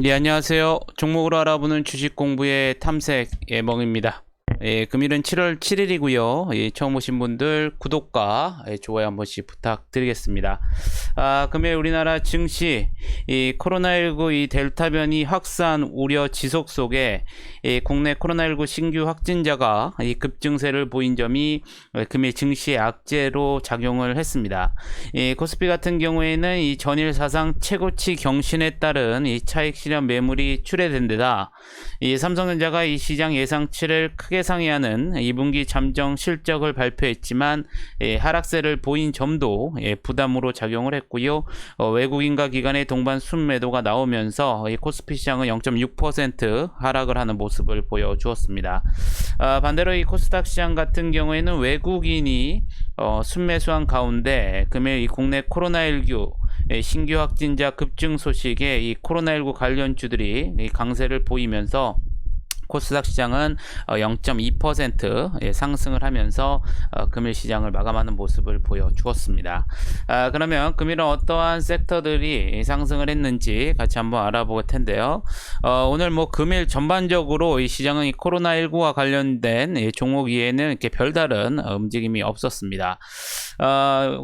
네, 안녕하세요. 종목으로 알아보는 주식 공부의 탐색 예멍입니다. 금일은 7월 7일이고요. 처음 오신 분들 구독과 좋아요 한 번씩 부탁드리겠습니다. 금일 우리나라 증시 이 코로나19 이 델타 변이 확산 우려 지속 속에 국내 코로나19 신규 확진자가 이 급증세를 보인 점이 금일 증시의 악재로 작용을 했습니다. 코스피 같은 경우에는 이 전일 사상 최고치 경신에 따른 이 차익 실현 매물이 출회된 데다 이 삼성전자가 이 시장 예상치를 크게 상회하는 2분기 잠정 실적을 발표했지만 하락세를 보인 점도 부담으로 작용을 했고요. 외국인과 기관의 동반 순매도가 나오면서 코스피 시장은 0.6% 하락을 하는 모습을 보여주었습니다. 반대로 이 코스닥 시장 같은 경우에는 외국인이 순매수한 가운데 금일 이 국내 코로나19 신규 확진자 급증 소식에 이 코로나19 관련주들이 강세를 보이면서 코스닥 시장은 0.2% 상승을 하면서 금일 시장을 마감하는 모습을 보여주었습니다. 그러면 금일은 어떠한 섹터들이 상승을 했는지 같이 한번 알아볼 텐데요. 오늘 금일 전반적으로 이 시장은 이 코로나19와 관련된 종목 이외에는 이렇게 별다른 움직임이 없었습니다.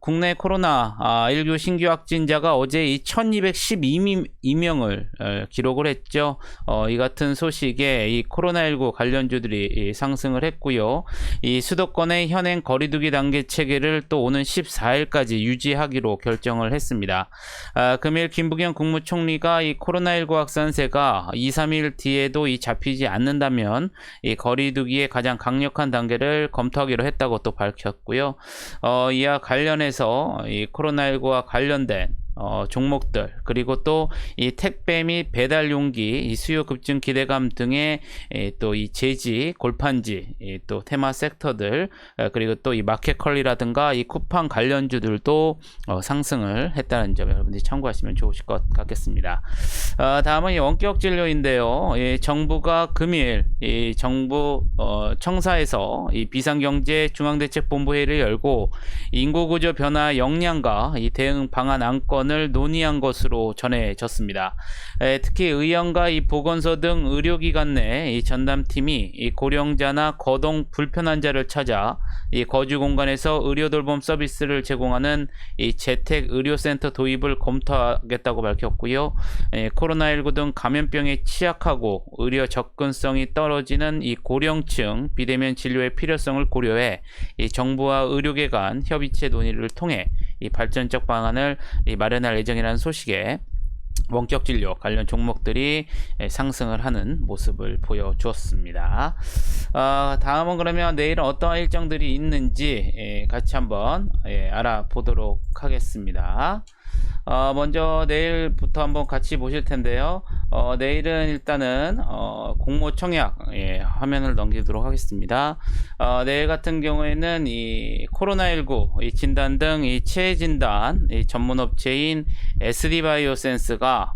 국내 코로나19 신규 확진자가 어제 이 1212명을 기록을 했죠. 이 같은 소식에 이 코로나19 관련주들이 상승을 했고요. 이 수도권의 현행 거리두기 단계 체계를 또 오는 14일까지 유지하기로 결정을 했습니다. 금일 김부겸 국무총리가 이 코로나19 확산세가 2, 3일 뒤에도 이 잡히지 않는다면 이 거리두기의 가장 강력한 단계를 검토하기로 했다고 또 밝혔고요. 이와 관련해서 이 코로나19와 관련된 종목들 그리고 또 이 택배 및 배달 용기 이 수요 급증 기대감 등의 또 이 제지 골판지 또 테마 섹터들 그리고 또 이 마켓컬리라든가 이 쿠팡 관련주들도 상승을 했다는 점 여러분들이 참고하시면 좋으실 것 같겠습니다. 다음은 이 원격 진료인데요. 정부가 금일 이 정부 청사에서 이 비상경제 중앙대책본부 회의를 열고 인구구조 변화 역량과 이 대응 방안 안건을 논의한 것으로 전해졌습니다. 특히 의원과 이 보건소 등 의료기관 내 이 전담팀이 이 고령자나 거동 불편환자를 찾아 이 거주 공간에서 의료 돌봄 서비스를 제공하는 이 재택 의료센터 도입을 검토하겠다고 밝혔고요. 코로나19 등 감염병에 취약하고 의료 접근성이 떨어지는 이 고령층 비대면 진료의 필요성을 고려해 이 정부와 의료계 간 협의체 논의를 통해 이 발전적 방안을 마련할 예정이라는 소식에 원격 진료 관련 종목들이 상승을 하는 모습을 보여주었습니다. 다음은 그러면 내일은 어떠한 일정들이 있는지 같이 한번 알아보도록 하겠습니다. 먼저 내일부터 한번 같이 보실 텐데요. 내일은 일단은 공모청약 화면을 넘기도록 하겠습니다. 내일 같은 경우에는 이 코로나19 이 진단 등 이 체해 진단 이 전문 업체인 SD바이오센스가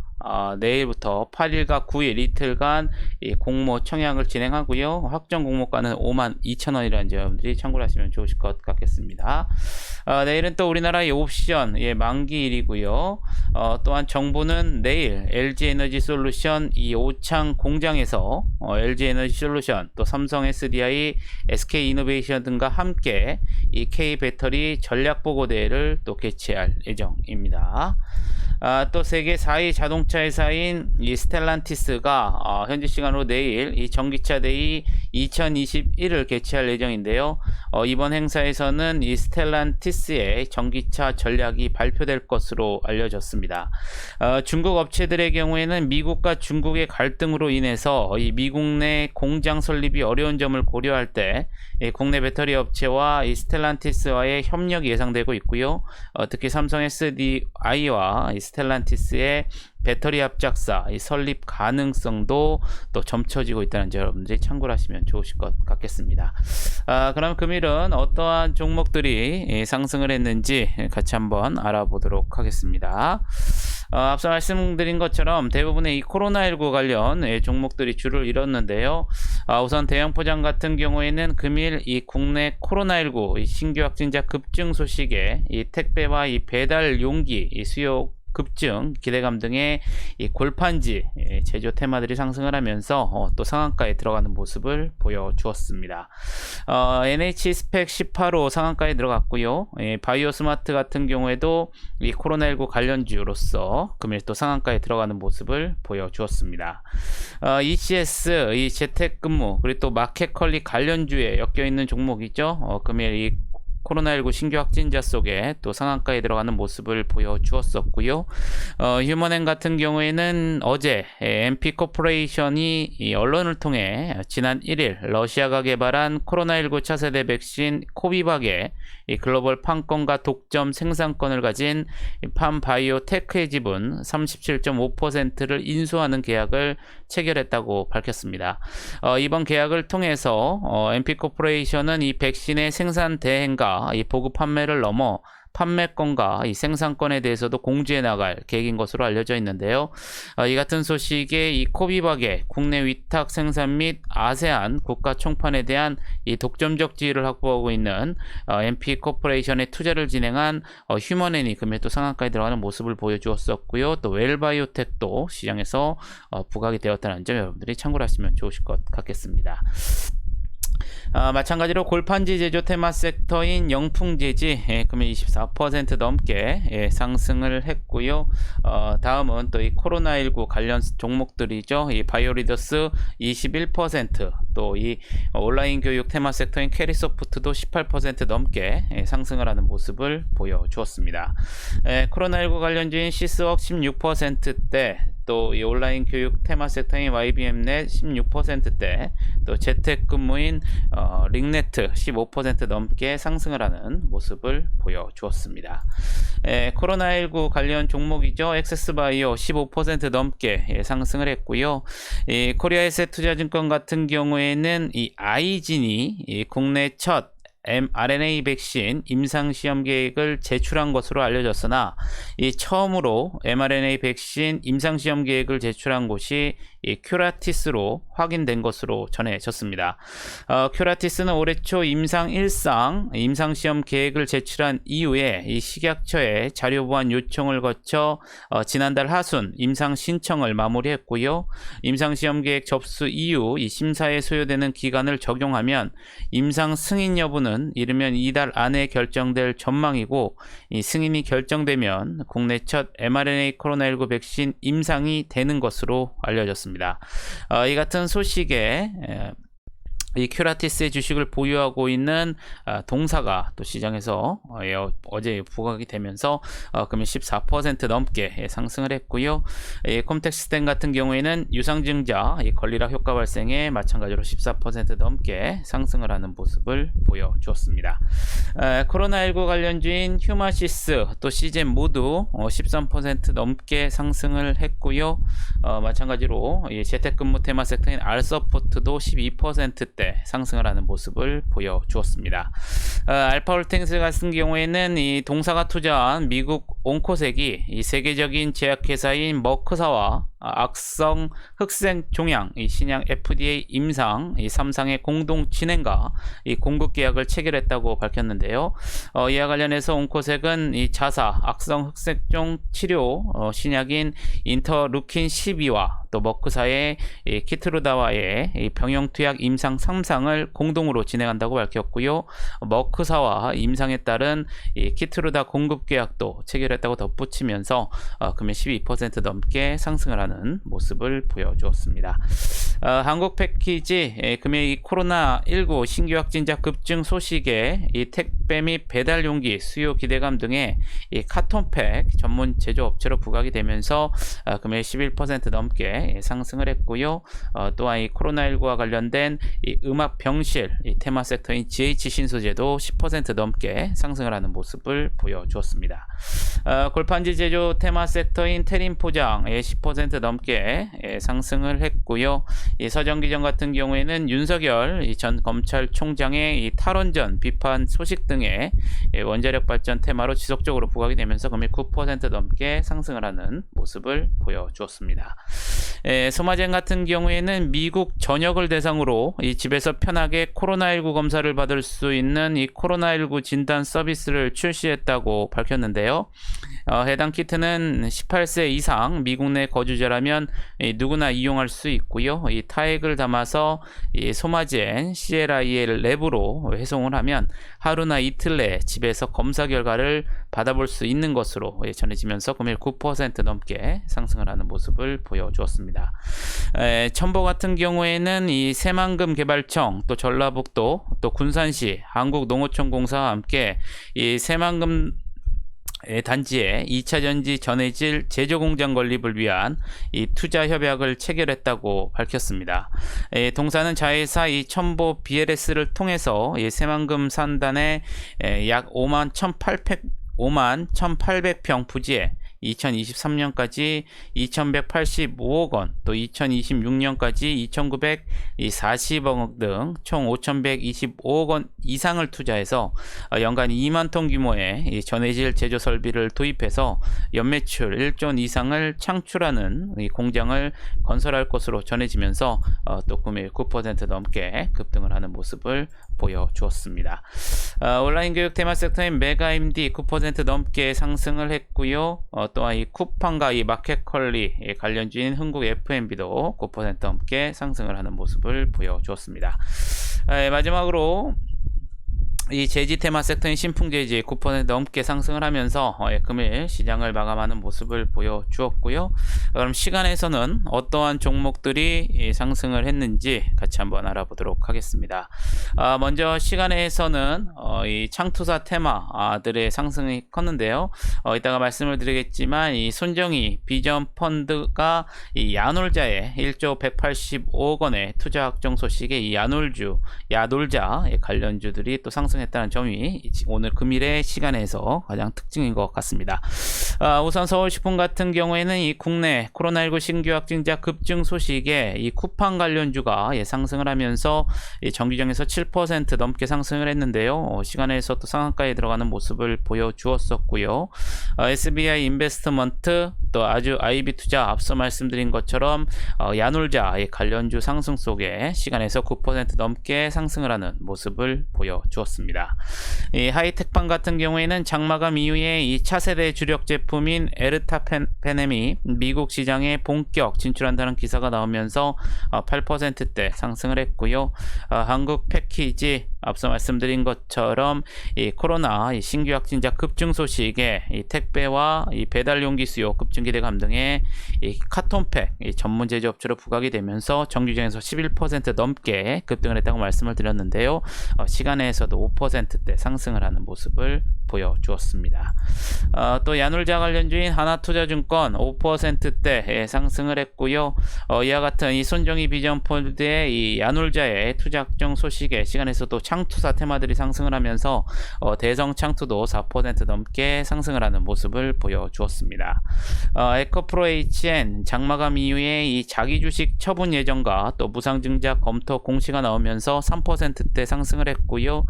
내일부터 8일과 9일 이틀간 이 공모 청약을 진행하고요. 확정 공모가는 52,000원이라는 점 여러분들이 참고를 하시면 좋으실 것 같겠습니다. 내일은 또 우리나라의 옵션 만기일이고요. 또한 정부는 내일 LG에너지솔루션 이 오창 공장에서 LG에너지솔루션 또 삼성 SDI, SK이노베이션 등과 함께 이 K배터리 전략보고대회를 또 개최할 예정입니다. 또 세계 4위 자동차 회사인 이 스텔란티스가 현지 시간으로 내일 이 전기차 데이 2021을 개최할 예정인데요. 이번 행사에서는 이 스텔란티스의 전기차 전략이 발표될 것으로 알려졌습니다. 중국 업체들의 경우에는 미국과 중국의 갈등으로 인해서 이 미국 내 공장 설립이 어려운 점을 고려할 때 국내 배터리 업체와 이 스텔란티스와의 협력이 예상되고 있고요. 특히 삼성 SDI와 이 스텔란티스의 배터리 합작사 이 설립 가능성도 또 점쳐지고 있다는 점 여러분들이 참고를 하시면 좋으실 것 같겠습니다. 그럼 금일은 어떠한 종목들이 상승을 했는지 같이 한번 알아보도록 하겠습니다. 앞서 말씀드린 것처럼 대부분의 이 코로나19 관련 종목들이 줄을 이뤘는데요. 우선 대형포장 같은 경우에는 금일 이 국내 코로나19 이 신규 확진자 급증 소식에 이 택배와 이 배달 용기 이 수요 급증, 기대감 등의 이 골판지 제조 테마들이 상승을 하면서 또 상한가에 들어가는 모습을 보여주었습니다. NH 스펙 18호 상한가에 들어갔고요. 바이오 스마트 같은 경우에도 이 코로나19 관련주로서 금일 또 상한가에 들어가는 모습을 보여주었습니다. ECS, 이 재택근무 그리고 또 마켓컬리 관련주에 엮여 있는 종목이죠. 금일 이 코로나19 신규 확진자 속에 또 상한가에 들어가는 모습을 보여주었었고요. 휴먼행 같은 경우에는 어제 MP 코퍼레이션이 이 언론을 통해 지난 1일 러시아가 개발한 코로나19 차세대 백신 코비박의 이 글로벌 판권과 독점 생산권을 가진 판바이오테크의 지분 37.5%를 인수하는 계약을 체결했다고 밝혔습니다. 이번 계약을 통해서 MP 코퍼레이션은 이 백신의 생산 대행과 이 보급 판매를 넘어 판매권과 이 생산권에 대해서도 공지해 나갈 계획인 것으로 알려져 있는데요. 이 같은 소식에 이 코비박의 국내 위탁 생산 및 아세안 국가 총판에 대한 이 독점적 지위를 확보하고 있는 MP 코퍼레이션의 투자를 진행한 휴먼엔이 금일 또 상한가에 들어가는 모습을 보여주었었고요. 또 웰바이오텍도 시장에서 부각이 되었다는 점 여러분들이 참고를 하시면 좋으실 것 같겠습니다. 마찬가지로 골판지 제조 테마 섹터인 영풍재지 금일 24% 넘게 상승을 했고요. 다음은 또 이 코로나19 관련 종목들이죠. 이 바이오리더스 21%, 또 이 온라인 교육 테마 섹터인 캐리소프트도 18% 넘게 상승을 하는 모습을 보여주었습니다. 코로나19 관련주인 시스웍 16%대, 또 이 온라인 교육 테마 섹터인 YBM넷 16%대, 또 재택근무인 링네트 15% 넘게 상승을 하는 모습을 보여주었습니다. 코로나19 관련 종목이죠. 액세스바이오 15% 넘게 상승을 했고요. 이 코리아에셋투자증권 같은 경우에는 이 아이진이 이 국내 첫 mRNA 백신 임상 시험 계획을 제출한 것으로 알려졌으나 이 처음으로 mRNA 백신 임상 시험 계획을 제출한 곳이 이 큐라티스로 확인된 것으로 전해졌습니다. 큐라티스는 올해 초 임상 1상 임상 시험 계획을 제출한 이후에 이 식약처에 자료 보완 요청을 거쳐 지난달 하순 임상 신청을 마무리했고요. 임상 시험 계획 접수 이후 이 심사에 소요되는 기간을 적용하면 임상 승인 여부는 이르면 이달 안에 결정될 전망이고, 이 승인이 결정되면 국내 첫 mRNA 코로나19 백신 임상이 되는 것으로 알려졌습니다. 이 같은 소식에 이 큐라티스의 주식을 보유하고 있는 동사가 또 시장에서 어제 부각이 되면서 금일 14% 넘게 상승을 했고요. 콤텍스텐 같은 경우에는 유상증자 권리락 효과 발생에 마찬가지로 14% 넘게 상승을 하는 모습을 보여주었습니다. 코로나19 관련주인 휴마시스 또 시젠 모두 13% 넘게 상승을 했고요. 마찬가지로 재택근무 테마 섹터인 알서포트도 12% 상승을 하는 모습을 보여주었습니다. 알파홀딩스 같은 경우에는 이 동사가 투자한 미국 온코색이 이 세계적인 제약회사인 머크사와 악성 흑색 종양 이 신약 FDA 임상 이 3상의 공동 진행과 이 공급 계약을 체결했다고 밝혔는데요. 이와 관련해서 온코색은 이 자사 악성 흑색종 치료 신약인 인터루킨 12와 또 머크사의 이 키트루다와의 이 병용투약 임상 3상을 공동으로 진행한다고 밝혔고요. 머크사와 임상에 따른 이 키트루다 공급 계약도 체결했다고 덧붙이면서 금일 12% 넘게 상승을 하는 모습을 보여주었습니다. 한국 패키지 금일 이 코로나19 신규 확진자 급증 소식에 이 택배 및 배달 용기 수요 기대감 등의 이 카톤팩 전문 제조업체로 부각이 되면서 금일 11% 넘게 상승을 했고요. 또한 이 코로나19와 관련된 이 음압 병실 이 테마 섹터인 GH 신소재도 10% 넘게 상승을 하는 모습을 보여주었습니다. 골판지 제조 테마 섹터인 테린 포장 10% 넘게 상승을 했고요. 이 서정기전 같은 경우에는 윤석열 전 검찰총장의 이 탈원전 비판 소식 등의 원자력 발전 테마로 지속적으로 부각이 되면서 금일 9% 넘게 상승을 하는 모습을 보여주었습니다. 소마젠 같은 경우에는 미국 전역을 대상으로 이 집에서 편하게 코로나19 검사를 받을 수 있는 이 코로나19 진단 서비스를 출시했다고 밝혔는데요. 해당 키트는 18세 이상 미국 내 거주자라면 누구나 이용할 수 있고요. 이 타액을 담아서 이 소마젠 CLIL 랩으로 회송을 하면 하루나 이틀 내에 집에서 검사 결과를 받아볼 수 있는 것으로 전해지면서 금일 9% 넘게 상승을 하는 모습을 보여주었습니다. 첨보 같은 경우에는 이 새만금 개발청, 또 전라북도, 또 군산시, 한국농어촌공사와 함께 이 새만금 단지에 2차 전지 전해질 제조공장 건립을 위한 이 투자 협약을 체결했다고 밝혔습니다. 동사는 자회사 이 첨보 BLS를 통해서 이 새만금 산단의 약 5만 1,800평 부지에 2023년까지 2,185억 원, 또 2026년까지 2,940억 등 총 5,125억 원 이상을 투자해서 연간 2만 톤 규모의 전해질 제조 설비를 도입해서 연매출 1조 원 이상을 창출하는 이 공장을 건설할 것으로 전해지면서 또 금일 9% 넘게 급등을 하는 모습을 보여주었습니다. 온라인 교육 테마 섹터인 메가MD 9% 넘게 상승을 했고요. 또한 이 쿠팡과 이 마켓컬리 관련주인 흥국 F&B도 9% 넘게 상승을 하는 모습을 보여주었습니다. 마지막으로 이 제지 테마 섹터인 신풍제지 9% 넘게 상승을 하면서 금일 시장을 마감하는 모습을 보여주었고요. 그럼 시간에서는 어떠한 종목들이 상승을 했는지 같이 한번 알아보도록 하겠습니다. 먼저 시간에서는 이 창투사 테마들의 상승이 컸는데요. 이따가 말씀을 드리겠지만 이 손정희 비전 펀드가 이 야놀자에 1조 185억 원의 투자 확정 소식에 이 야놀자 관련주들이 또 상승 했다는 점이 오늘 금일의 시간에서 가장 특징인 것 같습니다. 우선 서울식품 같은 경우에는 이 국내 코로나19 신규 확진자 급증 소식에 이 쿠팡 관련주가 상승을 하면서 정규장에서 7% 넘게 상승을 했는데요. 시간에서 또 상한가에 들어가는 모습을 보여주었었고요. SBI 인베스트먼트, 또 아주 IB투자 앞서 말씀드린 것처럼 야놀자 관련주 상승 속에 시간에서 9% 넘게 상승을 하는 모습을 보여주었습니다. 이 하이텍방 같은 경우에는 장마감 이후에 이 차세대 주력 제품인 에르타페넴이 미국 시장에 본격 진출한다는 기사가 나오면서 8%대 상승을 했고요. 한국 패키지 앞서 말씀드린 것처럼 이 코로나 신규 확진자 급증 소식에 이 택배와 이 배달 용기 수요 급증 기대감 등의 이 카톤팩 전문 제조업체로 부각이 되면서 정규장에서 11% 넘게 급등을 했다고 말씀을 드렸는데요. 시간에서도 5%대 상승을 하는 모습을 보여주었습니다. 또 야놀자 관련주인 하나투자증권 5%대 상승을 했고요. 이와 같은 이 손정희 비전펀드의 이 야놀자의 투자 확정 소식에 시간에서도 창투사 테마들이 상승을 하면서 대성창투도 4% 넘게 상승을 하는 모습을 보여주었습니다. 에코프로 HN 장마감 이후에 이 자기주식 처분 예정과 또 무상증자 검토 공시가 나오면서 3%대 상승을 했고요.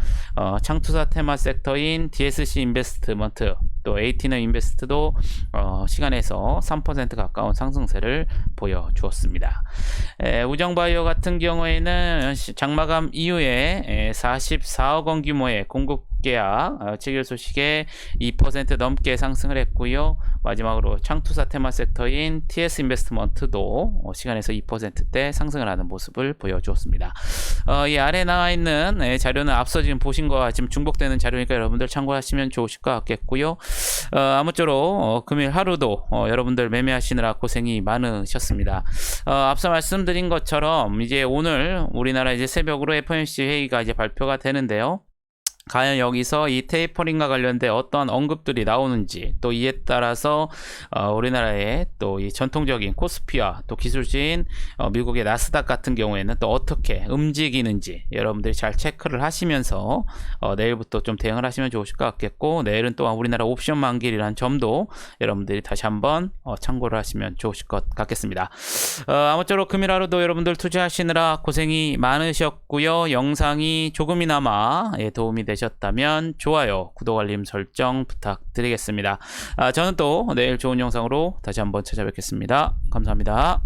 창투사 테마 섹터인 DSC 인베스트먼트, 또 에이티너 인베스트도 시간에서 3% 가까운 상승세를 보여주었습니다. 우정바이오 같은 경우에는 장마감 이후에 44억 원 규모의 공급 계약 체결 소식에 2% 넘게 상승을 했고요. 마지막으로 창투사 테마 섹터인 TS 인베스트먼트도 시간에서 2%대 상승을 하는 모습을 보여주었습니다. 이 아래 나와 있는 자료는 앞서 지금 보신 거와 지금 중복되는 자료니까 여러분들 참고하시면 좋으실 것 같겠고요. 아무쪼록 금일 하루도 여러분들 매매하시느라 고생이 많으셨습니다. 앞서 말씀드린 것처럼 이제 오늘 우리나라 이제 새벽으로 FOMC 회의가 이제 발표가 되는데요. 과연 여기서 이 테이퍼링과 관련된 어떠한 언급들이 나오는지, 또 이에 따라서 우리나라의 또 이 전통적인 코스피와 또 기술주인 미국의 나스닥 같은 경우에는 또 어떻게 움직이는지 여러분들이 잘 체크를 하시면서 내일부터 좀 대응을 하시면 좋으실 것 같겠고, 내일은 또한 우리나라 옵션 만기일이라는 점도 여러분들이 다시 한번 참고를 하시면 좋으실 것 같겠습니다. 아무쪼록 금일 하루도 여러분들 투자하시느라 고생이 많으셨고요. 영상이 조금이나마 도움이 되셨다면 좋아요, 구독, 알림 설정 부탁드리겠습니다. 저는 또 내일 좋은 영상으로 다시 한번 찾아뵙겠습니다. 감사합니다.